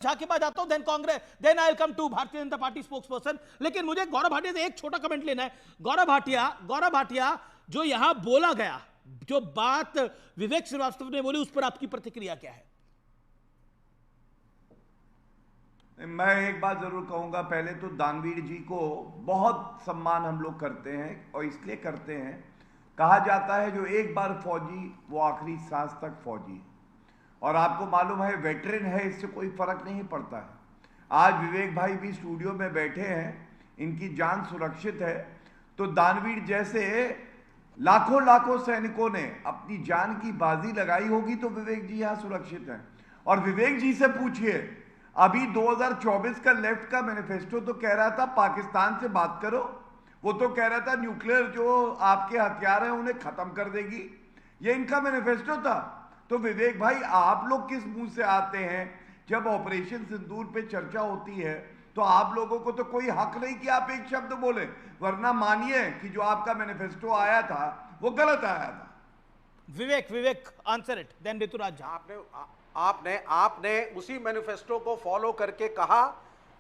झा के पास जाता हूं, then Congress, then I will come to Bharatiya Janata party spokes person. लेकिन मुझे गौरव भाटिया से एक छोटा कमेंट लेना है। गौरव भाटिया जो यहां बोला गया, जो बात विवेक श्रीवास्तव ने बोली, उस पर आपकी प्रतिक्रिया क्या है? मैं एक बात जरूर कहूंगा। पहले तो दानवीर जी को बहुत सम्मान हम लोग करते हैं, और इसलिए करते हैं, कहा जाता है जो एक बार फौजी वो आखिरी सांस तक फौजी है। और आपको मालूम है वेटरन है, इससे कोई फर्क नहीं पड़ता है। आज विवेक भाई भी स्टूडियो में बैठे हैं, इनकी जान सुरक्षित है। तो दानवीर जैसे लाखों लाखों सैनिकों ने अपनी जान की बाजी लगाई होगी तो विवेक जी यहां सुरक्षित हैं। और विवेक जी से पूछिए, अभी 2024 का लेफ्ट का मैनिफेस्टो तो कह रहा था पाकिस्तान से बात करो, वो तो कह रहा था न्यूक्लियर जो आपके हथियार हैं उन्हें खत्म कर देगी, ये इनका मैनिफेस्टो था। तो विवेक भाई आप लोग किस मुंह से आते हैं? जब ऑपरेशन सिंदूर पे चर्चा होती है तो आप लोगों को तो कोई हक नहीं कि आप एक शब्द बोले, वरना मानिए कि जो आपका मैनिफेस्टो आया था वो गलत आया था। Vivek answer it, then Rituraj Jha. आपने उसी मैनिफेस्टो को फॉलो करके कहा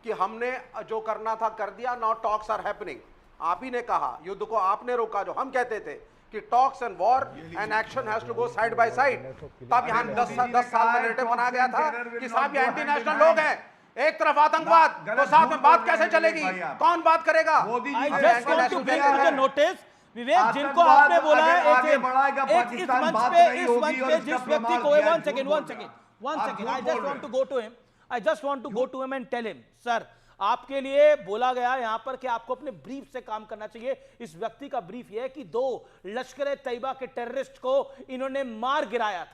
कि हमने जो करना था कर दिया, नाउ टॉक्स आर हैपनिंग। आप ही ने कहा, युद्ध को आपने रोका। जो हम कहते थे कि talks and war and action has to go side by side, तब यहां 10 साल में नैरेटिव बनाया गया था कि साहब ये एंटी नेशनल लोग हैं, एक तरफ आतंकवाद, तो साथ में बात कैसे चलेगी? कौन बात करेगा? I just want to bring to the notice Vivek, जिनको आपने बोला है इस मंच पे जिस व्यक्ति को, one second, I just want to go to him and tell him, sir आपके लिए बोला गया यहां पर कि आपको अपने ब्रीफ से काम करना चाहिए। इस व्यक्ति का ब्रीफ यह है कि 2 लश्कर तैयबा के टेररिस्ट को इन्होंने मार गिराया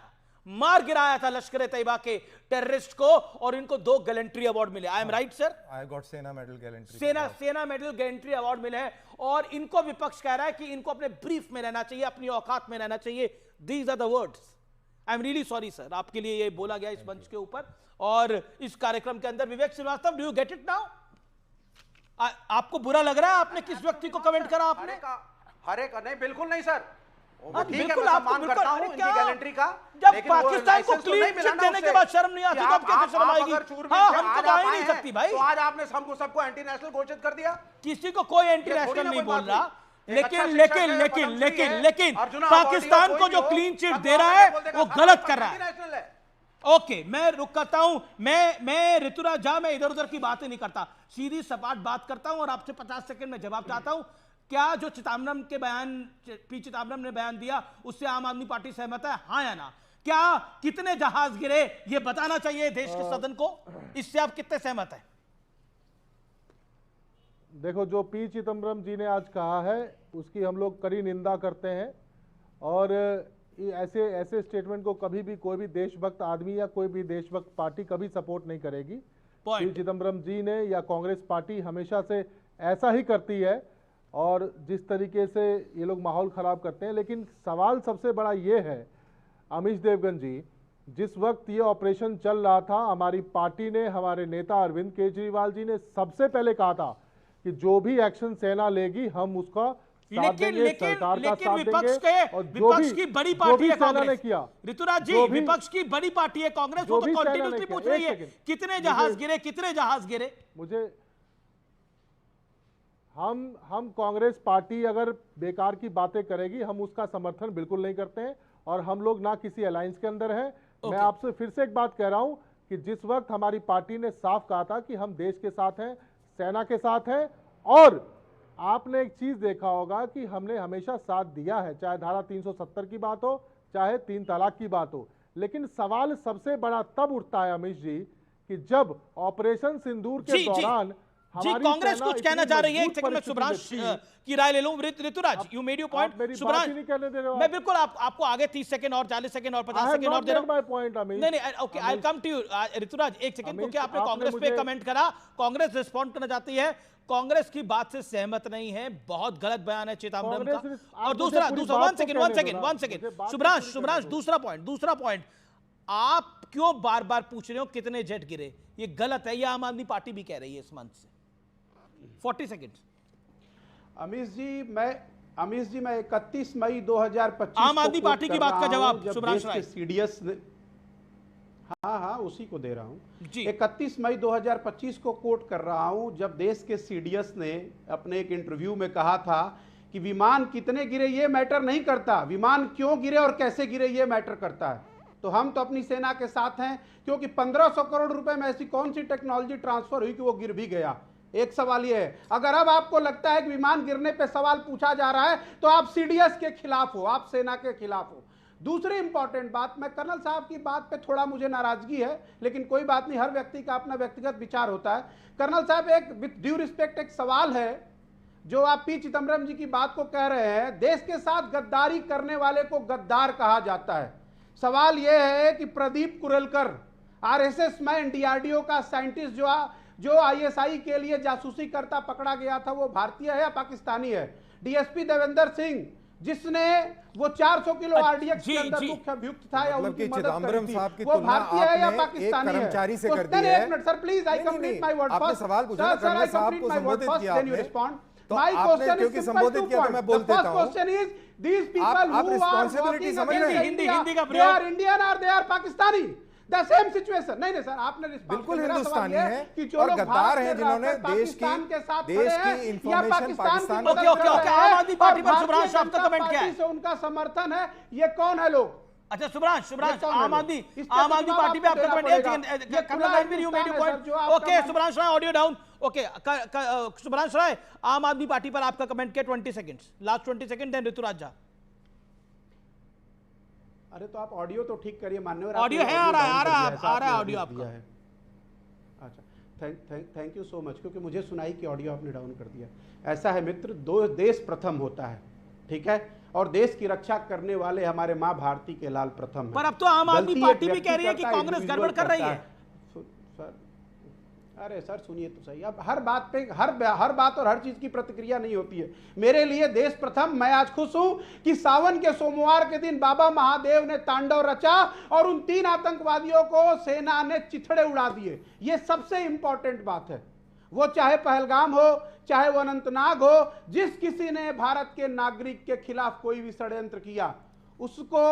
था लश्कर तैयबा के टेररिस्ट को, और इनको 2 गैलेंट्री अवार्ड मिले। I am right sir? I got सेना मेडल गैलेंट्री, सेना मेडल गैलेंट्री अवार्ड मिले हैं। और इनको विपक्ष कह रहा है कि इनको अपने ब्रीफ में रहना चाहिए, अपनी औकात में रहना चाहिए। These are the words. I am really sorry sir, आपके लिए ये बोला गया इस मंच के ऊपर और इस कार्यक्रम के अंदर। Vivek Srivastava, do you get it now? आपको बुरा लग रहा है आपने किस व्यक्ति को कमेंट करा? आपने हर एक नहीं, बिल्कुल नहीं सर, बिल्कुल आप करता हूं इनकी गैलेंट्री का। जब पाकिस्तान को क्लीन चिट देने के बाद शर्म नहीं आती तो अब कैसे शर्म आएगी? हाँ, हम तो आ ही नहीं सकती भाई। तो आज आपने सबको एंटी नेशनल घोषित कर दिया। किसी को कोई एंटी नेशनल नहीं बोल रहा, लेकिन पाकिस्तान को जो क्लीन चिट दे रहा है वो गलत कर रहा है। ओके, मैं रुक करता हूं। मैं ऋतुराज झा, मैं इधर उधर की बातें नहीं करता, सीधी सपाट बात करता हूं और आपसे 50 सेकंड में जवाब चाहता हूं। क्या जो पी चिदम्बरम ने बयान दिया उससे आम आदमी पार्टी सहमत है, हां या ना? क्या कितने जहाज गिरे ये बताना चाहिए देश के सदन को, इससे आप कितने सहमत हैं? देखो, जो पी चिदम्बरम जी ने आज कहा है उसकी हम लोग कड़ी निंदा करते हैं, और ऐसे स्टेटमेंट को कभी भी कोई भी देशभक्त आदमी या कोई भी देशभक्त पार्टी कभी सपोर्ट नहीं करेगी। पी चिदम्बरम जी ने या कांग्रेस पार्टी हमेशा से ऐसा ही करती है, और जिस तरीके से ये लोग माहौल खराब करते हैं। लेकिन सवाल सबसे बड़ा ये है, अमीश देवगन जी, जिस वक्त ये ऑपरेशन चल रहा था, हमारी पार्टी ने, हमारे नेता अरविंद केजरीवाल जी ने सबसे पहले कहा था कि जो भी एक्शन सेना लेगी हम उसका लेकिन विपक्ष की बड़ी पार्टी है कांग्रेस। ऋतुराज जी, विपक्ष की बड़ी पार्टी है कांग्रेस, वो तो कंटिन्यूसली पूछ रही है कितने जहाज गिरे। मुझे हम कांग्रेस पार्टी अगर बेकार की बातें करेगी हम उसका समर्थन बिल्कुल नहीं करते हैं, और हम लोग ना किसी अलायंस के अंदर हैं। मैं आपसे फिर से एक बात कह रहा हूं कि जिस वक्त हमारी पार्टी ने साफ कहा था कि हम देश के साथ हैं, सेना के साथ हैं, और आपने एक चीज देखा होगा कि हमने हमेशा साथ दिया है, चाहे धारा 370 की बात हो, चाहे 3 तलाक की बात हो। लेकिन सवाल सबसे बड़ा तब उठता है अमीश जी कि जब ऑपरेशन सिंदूर के दौरान जी कांग्रेस कुछ कहना चाह रही है। एक सेकंड में सुब्रांश की राय ले लूं। Rituraj, you made your point. Subransh, मैं बिल्कुल आपको आगे 30 सेकंड और 40 सेकंड और 50 सेकंड और दे रहा हूं। नहीं, okay, I will come to you. Rituraj, एक सेकंड, क्योंकि आपने कांग्रेस पे कमेंट करा, कांग्रेस रिस्पॉन्ड करना चाहती है। कांग्रेस की बात से सहमत नहीं है, बहुत गलत बयान है चिदम्बरम का। और दूसरा वन सेकंड सुब्रांश, दूसरा पॉइंट, आप क्यों बार बार पूछ रहे हो कितने जेट गिरे? ये गलत है, ये आम आदमी पार्टी भी कह रही है इस मंच से। 40 सेकंड। अमीश जी, मैं 31 मई 2025 आम आदमी पार्टी की बात का जवाब सुब्रांश राय। हाँ हाँ उसी को दे रहा हूँ जी। 31 मई 2025 को कोट कर रहा हूँ, जब देश के सीडीएस ने अपने एक इंटरव्यू में कहा था कि विमान कितने गिरे ये मैटर नहीं करता, विमान क्यों गिरे और कैसे गिरे ये मैटर करता है। तो हम तो अपनी सेना के साथ हैं, क्योंकि 1500 करोड़ रुपए में ऐसी कौन सी टेक्नोलॉजी ट्रांसफर हुई कि वो गिर भी गया। एक सवाल ये है, अगर अब आपको लगता है कि विमान गिरने पे सवाल पूछा जा रहा है तो आप सीडीएस के खिलाफ हो, आप सेना के खिलाफ हो। दूसरी इंपॉर्टेंट बात, मैं कर्नल साहब की बात पे थोड़ा मुझे नाराजगी है, लेकिन कोई बात नहीं, हर व्यक्ति का अपना व्यक्तिगत विचार होता है। कर्नल साहब, एक विद ड्यू रिस्पेक्ट एक सवाल है, जो आप पी चिदम्बरम जी की बात को कह रहे हैं, देश के साथ गद्दारी करने वाले को गद्दार कहा जाता है। सवाल यह है कि प्रदीप कुरेलकर, आरएसएस में डीआरडीओ का साइंटिस्ट जो आईएसआई के लिए जासूसी करता पकड़ा गया था, वो भारतीय है या पाकिस्तानी है? डीएसपी देवेंद्र सिंह, जिसने वो 400 किलो आरडीएक्स के अंदर मुख्य अभियुक्त था या मतलब उनकी कि मदद चिदम्बरम करी साहब थी, की वो तुलना भारतीय है या आपने पाकिस्तानी एक है? कर्मचारी से तो कर दी है। एक minute sir, please I complete my word आपने फर्स्ट। सवाल पूछा ना, कर्नल साहब को संबोधित किया आपने, तो आपने क्योंकि संबोधित किया तो मैं बोल देता हूं। क्वेश्चन इज, these people आप who are responsibility working समझ against रहे हैं? India, हिंदी का they प्रयोग। are Indian or they are Pakistani? The same situation। नहीं सर, आपने response बिल्कुल किया। मेरा सवाल हिंदुस्तानी ये है कि जो और लोग गद्दार भारत हैं में जिन्होंने रहकर पाकिस्तान के साथ देश खड़े की हैं, या इंफॉर्मेशन पाकिस्तान पाकिस्तान की मदद ओके, ओके, कर ओके, रहे आम हैं, आदमी पार्टी पर और सुब्रांश भारतीय आपका जनता कमेंट क्या है? पार्टी से उनका समर्थन है, ये कौन है लोग? अच्छा सुब्रांश, ये कौन है आम लोग? आदमी इस पे आम आदमी जवाब पार्टी पे आपको आपका देना कमेंट पड़ेगा। ये कर्नल खुला Ranveer, you made your Hindustan है पॉइंट। सर, जो आप okay Subransh Rai, audio down. Okay Subransh Rai, Aam Aadmi Party पर आपका कमेंट के 20 seconds, last 20 second, then Rituraj Jha. अरे तो आप ऑडियो तो ठीक करिए मान्यवर। ऑडियो है, आ रहा है ऑडियो आपका। अच्छा, थैंक यू सो मच, क्योंकि मुझे सुनाई कि ऑडियो आपने डाउन कर दिया। ऐसा है मित्र, दो देश प्रथम होता है, ठीक है, और देश की रक्षा करने वाले हमारे माँ भारती के लाल प्रथम है। पर अब तो आम आदमी गलती पार्टी एक भी कह रही है कि व्यक्ति कांग्रेस करता है, गड़बड़ कर रही है। सर, अरे सर सुनिए तो सही। अब हर बात पे हर बात और हर चीज की प्रतिक्रिया नहीं होती है। मेरे लिए देश प्रथम। मैं आज खुश हूं कि सावन के सोमवार के दिन बाबा महादेव ने तांडव रचा और उन 3 आतंकवादियों को सेना ने चिथड़े उड़ा दिए। ये सबसे इंपॉर्टेंट बात है। वो चाहे पहलगाम हो, चाहे वो अनंतनाग हो, जिस किसी ने भारत के नागरिक के खिलाफ कोई भी षड्यंत्र किया, उसको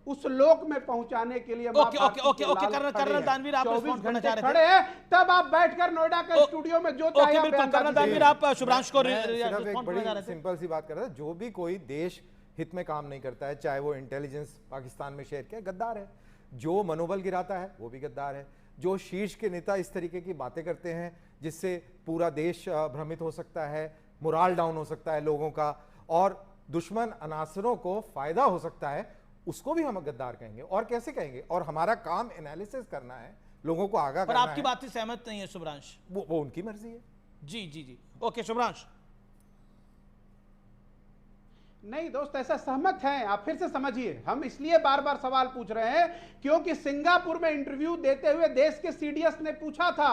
उस लोक में पहुंचाने के लिए ओके कर्नल दानवीर, आप रिस्पॉन्ड करना चाह रहे थे, तब आप बैठकर नोएडा के स्टूडियो में जो चाहे बिल्कुल कर्नल दानवीर, आप शुभ्रांश को सिर्फ एक बड़ी सिंपल सी बात कर रहा था, जो भी कोई देश हित में काम नहीं करता है, चाहे वो इंटेलिजेंस पाकिस्तान में शेयर किया, गद्दार है। जो मनोबल गिराता है वो भी गद्दार है। जो शीर्ष के नेता इस तरीके की बातें करते हैं जिससे पूरा देश भ्रमित हो सकता है, मोराल डाउन हो सकता है लोगों का, और दुश्मन अनासरों को फायदा हो सकता है, उसको भी हम गद्दार कहेंगे। और कैसे कहेंगे? और हमारा काम एनालिसिस करना है, लोगों को आगाह करना है। पर आपकी बात से सहमत नहीं है शुभ्रांश? वो उनकी मर्जी है। जी। ओके शुभ्रांश। नहीं दोस्त, ऐसा सहमत हैं आप, फिर से समझिए। हम इसलिए बार बार सवाल पूछ रहे हैं क्योंकि सिंगापुर में इंटरव्यू देते हुए देश के सीडीएस ने पूछा था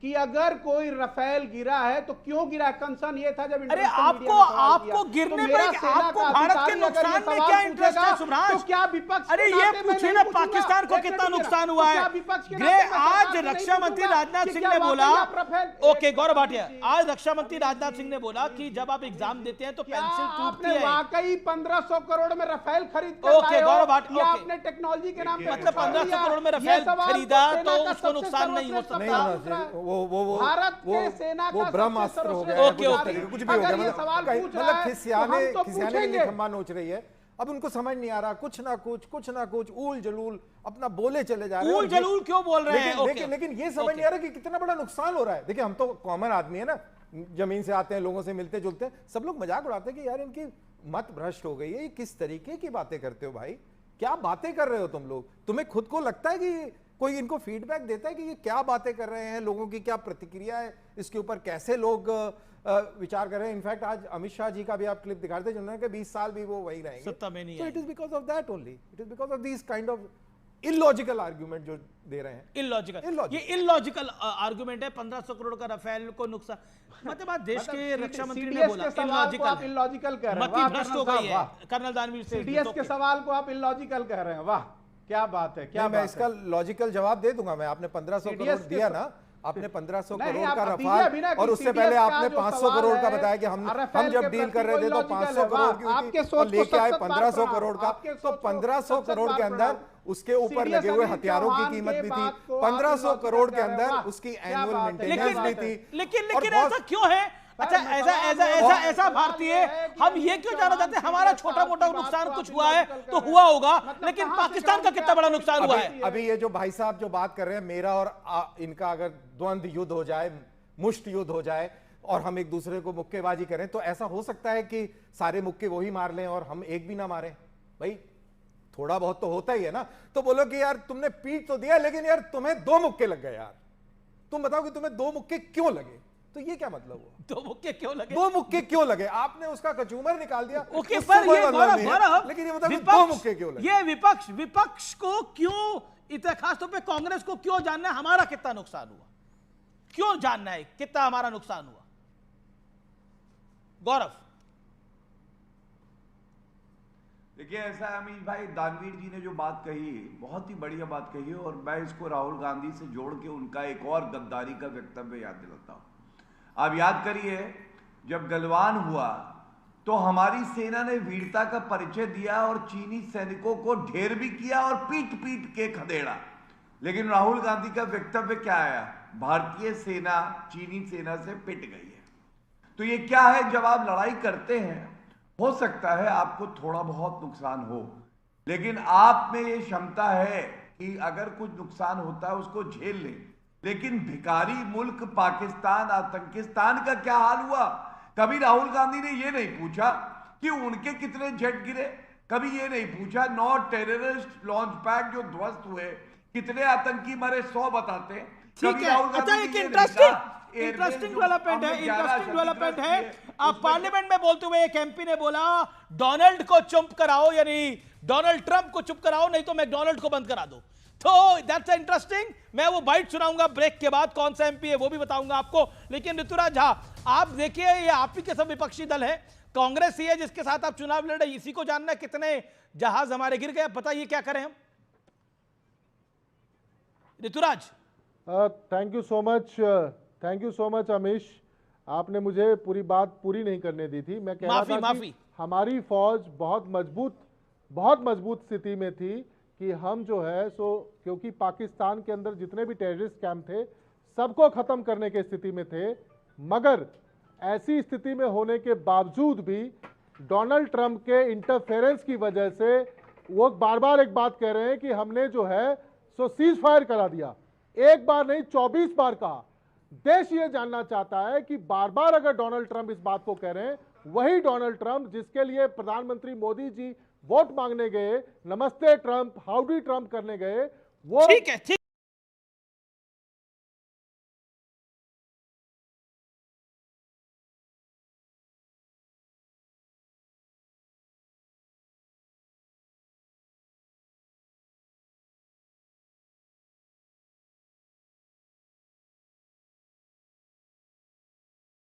कि अगर कोई राफेल गिरा है तो क्यों गिरा। कंसर्न ये था जब अरे आपको गिरने पर आपको भारत के नुकसान में क्या इंटरेस्ट है शुभ्रांश? तो क्या विपक्ष? अरे ये पूछिए ना, पाकिस्तान को कितना नुकसान हुआ है। आज रक्षा मंत्री राजनाथ सिंह ने बोला, ओके गौरव भाटिया, आज रक्षा मंत्री राजनाथ सिंह ने बोला कि जब आप एग्जाम देते हैं तो पेंसिल टूटती है। वाकई 1500 करोड़ में राफेल खरीद ओके गौरव भाटिया, आपने टेक्नोलॉजी के नाम पे मतलब 1500 करोड़ में राफेल खरीदा तो उसको नुकसान नहीं हो सकता। भारत के सेना का ब्रह्मास्त्र हो गया, कुछ भी हो गया, मतलब खिसियाने की खंबा नोच रही है। अब उनको समझ नहीं आ रहा, कुछ ना कुछ ऊल जलूल अपना बोले चले जा रहे हैं। ऊल जलूल क्यों बोल रहे हैं? लेकिन ये समझ नहीं आ रहा कि कितना बड़ा नुकसान हो रहा है। देखिए, हम तो कॉमन आदमी है ना, जमीन से आते हैं, लोगों से मिलते जुलते हैं, सब लोग मजाक उड़ाते हैं कि यार इनकी मत भ्रष्ट हो गई है, ये किस तरीके की बातें करते हो भाई, क्या बातें कर रहे हो तुम लोग? तुम्हें खुद को लगता है कि कोई इनको फीडबैक देता है कि ये क्या बातें कर रहे हैं, लोगों की क्या प्रतिक्रिया है इसके ऊपर, कैसे लोग विचार कर रहे हैं? इनफैक्ट आज अमित शाह जी का भी आप क्लिप दिखा रहे थे, जिन्होंने कहा 20 साल भी वो वही रहेंगे, सत्ता में नहीं। So it is because of that only. It is because of these kind of illogical argument जो दे रहे हैं। ये इलॉजिकल आर्गुमेंट है। 1500 करोड़ का राफेल को नुकसान, मतलब आज देश के रक्षा मंत्री ने बोला इलॉजिकल कह रहे हैं। मति भ्रष्ट हो गई है कर्नल दानवीर से। सीडीएस के सवाल को आप इलॉजिकल कह रहे हैं, वाह क्या बात है, क्या मैं इसका लॉजिकल जवाब दे दूंगा। मैं आपने 1500 करोड़ दिया ना, आपने 1500 नहीं, करोड़ आप का दीजिए अभी ना रफाल कि और उससे CDS पहले का आपने जो 500 सवाल करोड़ का है, बताया कि हम राफेल जब के डील प्रति कर रहे थे तो कोई 500 लॉजिकल है। करोड़ की आपके हुई थी सोच और को लेके आए सत्तर बार 1500 प्रणाम। करोड़ का। आपके तो सोच को 1500 सत्तर करोड़ बार के अंदर प्रणाम। उसके ऊपर CDS लगे हुए अनिल हथियारों की चौहान कीमत के भी बात थी, को आप 1500 लॉजिकल करोड़ कर के रहे हो। अंदर वाह, उसकी क्या एनुअल बात है, मेंटेनेंस क्या भी बात है। थी। लेकिन और ऐसा बहुत- क्यों है? अच्छा, मैं ऐसा सवाल ऐसा ये ऐसा है, ऐसा सवाल भारतीय ये है कि हम अनिल ये क्यों जानना चाहते हैं? चौहान हमारा CDS छोटा मोटा की बात नुकसान को कुछ आप हुआ है लॉजिकल कर तो रहे हुआ हैं। होगा, मतलब लेकिन कहां से पाकिस्तान का ग्राउंड कितना पे बड़ा आपको नुकसान हुआ है? अभी ये जो भाई साहब जो बात कर रहे हैं, मेरा और इनका अगर द्वंद्व युद्ध हो जाए, मुष्ट युद्ध हो जाए और हम एक दूसरे को मुक्केबाजी करें, तो ऐसा हो सकता है कि सारे मुक्के वही मार लें और हम एक भी ना मारें। भाई थोड़ा बहुत तो होता ही है ना। तो बोलो कि यार तुमने पीट तो दिया, लेकिन यार तुम्हें 2 मुक्के लग गए यार, तुम बताओ कि तुम्हें 2 मुक्के क्यों लगे? तो ये क्या मतलब हुआ? 2 मुक्के क्यों लगे? 2 मुक्के क्यों लगे? आपने उसका कचूमर निकाल दिया, ओके, उससे पर कोई ये मतलब नहीं है। गौरव, लेकिन ये बताओ कि 2 मुक्के क्यों लगे? ये विपक्ष को क्यों, इतना खास तौर पे कांग्रेस को क्यों जानना है हमारा कितना नुकसान हुआ? क्यों जानना है कितना हमारा नुकसान हुआ? गौरव, देखिए ऐसा है अमीश भाई, दानवीर जी ने जो बात कही बहुत ही बढ़िया बात कही, और मैं इसको राहुल गांधी से जोड़ के उनका एक और गद्दारी का वक्तव्य याद दिलाता हूं। आप याद करिए, जब गलवान हुआ तो हमारी सेना ने वीरता का परिचय दिया और चीनी सैनिकों को ढेर भी किया और पीट पीट के खदेड़ा। लेकिन राहुल गांधी का वक्तव्य क्या आया? भारतीय सेना चीनी सेना से पिट गई है। तो ये क्या है, जब आप लड़ाई करते हैं हो सकता है आपको थोड़ा बहुत नुकसान हो, लेकिन आप में ये क्षमता है कि अगर कुछ नुकसान होता है उसको झेल लें। लेकिन भिखारी मुल्क पाकिस्तान, आतंकिस्तान का क्या हाल हुआ? कभी राहुल गांधी ने ये नहीं पूछा कि उनके कितने जेट गिरे, कभी ये नहीं पूछा 9 टेररिस्ट लॉन्च पैड जो ध्वस्त हुए, कितने आतंकी मरे 100 बताते। ठीक है। अच्छा, एक इंटरेस्टिंग डेवलपमेंट है, इंटरेस्टिंग डेवलपमेट है। आप पार्लियामेंट में बोलते हुए एक एमपी ने बोला डोनाल्ड को चुप कराओ, यानी डोनाल्ड ट्रंप को चुप कराओ, नहीं तो मैकडोनाल्ड को बंद करा दो। तो दैट्स इंटरेस्टिंग। मैं वो बाइट सुनाऊंगा ब्रेक के बाद, कौन सा एमपी है वो भी बताऊंगा आपको। लेकिन ऋतुराज झा, आप देखिए ये आप ही के सब विपक्षी दल है, कांग्रेस ही है जिसके साथ आप चुनाव लड़ रहे, इसी को जानना कितने जहाज हमारे गिर गए, बताइए क्या करें हम? Rituraj. Thank you so much Amish, आपने मुझे पूरी बात पूरी नहीं करने दी थी। मैं कह रहा था कि हमारी फौज बहुत मजबूत स्थिति में थी कि हम जो है सो, क्योंकि पाकिस्तान के अंदर जितने भी टेररिस्ट कैंप थे सबको खत्म करने की स्थिति में थे। मगर ऐसी स्थिति में होने के बावजूद भी डोनाल्ड ट्रंप के इंटरफेरेंस की वजह से वो बार बार एक बात कह रहे हैं कि हमने जो है सो सीज फायर करा दिया। एक बार नहीं 24 बार कहा। देश ये जानना चाहता है कि बार बार अगर डोनाल्ड ट्रंप इस बात को कह रहे हैं, वही डोनाल्ड ट्रंप जिसके लिए प्रधानमंत्री मोदी जी वोट मांगने गए, नमस्ते ट्रंप, हाउडी ट्रंप करने गए, वो ठीक है।